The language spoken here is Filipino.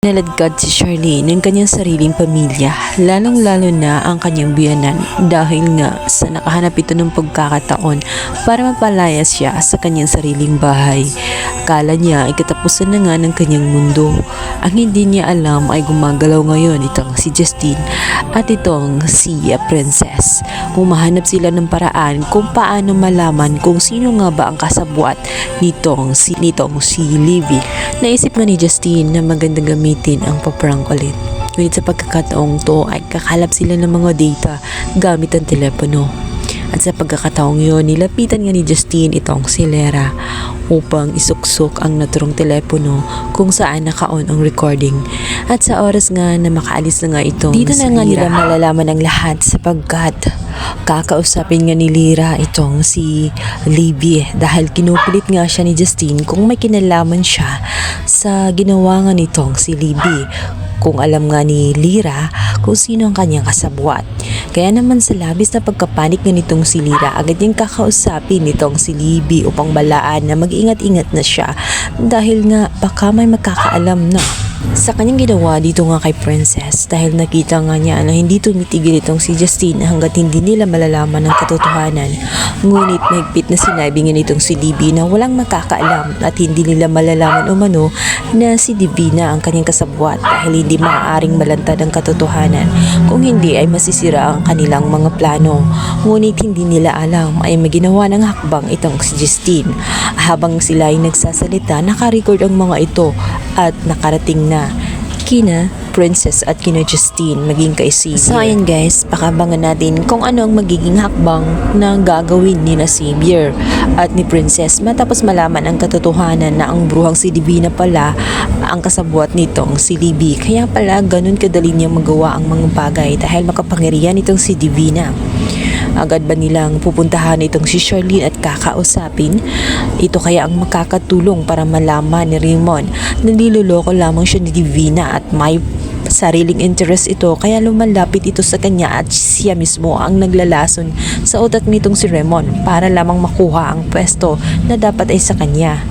Naladkad si Charlene ng kanyang sariling pamilya, lalong-lalo na ang kanyang biyanan dahil nga sa nakahanap ito ng pagkakataon para mapalayas siya sa kanyang sariling bahay. Akala niya ay katapusan na nga ng kanyang mundo. Ang hindi niya alam ay gumagalaw ngayon itong si Justine at itong si Princess. Humahanap sila ng paraan kung paano malaman kung sino nga ba ang kasabwat nitong si Libby. Naisip nga ni Justine na magandang gamitin ang paprank ulit. Ngunit sa pagkakataong to ay kakalap sila ng mga data gamit ang telepono. At sa pagkakataong yun, nilapitan nga ni Justine itong si Lera upang isuksok ang naturong telepono kung saan naka-on ang recording. At sa oras nga na makaalis na nga itong dito na nga nila malalaman ang lahat sapagkat kakausapin nga ni Lira itong si Libby dahil kinukulit nga siya ni Justine kung may kinalaman siya sa ginawa nga nitong si Libby. Kung alam nga ni Lira kung sino ang kanyang kasabwat. Kaya naman sa labis na pagkapanik nga nitong si Lira, agad niyang kakausapin nitong si Libby upang balaan na mag-ingat-ingat na siya dahil nga baka may makakaalam na sa kanyang ginawa dito nga kay Princess dahil nakita nga niya na hindi tumitigil itong si Justine hanggat hindi nila malalaman ang katotohanan. Ngunit mahigpit na sinabi nga nitong si Libby na walang makakaalam at hindi nila malalaman umano na si Divina ang kanyang kasabwat dahil hindi maaaring malantad ang katotohanan. Kung hindi ay masisira ang kanilang mga plano. Ngunit hindi nila alam ay maginawa ng hakbang itong si Justine. Habang sila ay nagsasalita, nakarecord ang mga ito at nakarating na kina Princess at kina Justine maging kay Xavier. So ayan guys, pakabangan natin kung ano ang magiging hakbang na gagawin ni na Xavier at ni Princess matapos malaman ang katotohanan na ang bruhang si Divina pala ang kasabwat nitong si Libby. Kaya pala ganun kadali niya magawa ang mga bagay dahil makapangyarihan itong si Divina. Agad ba nilang pupuntahan itong si Charlene at kakausapin? Ito kaya ang makakatulong para malaman ni Raymond na niloloko lamang siya ni Divina at may sariling interest ito kaya lumalapit ito sa kanya at siya mismo ang naglalason sa utak nitong si Raymond para lamang makuha ang pwesto na dapat ay sa kanya.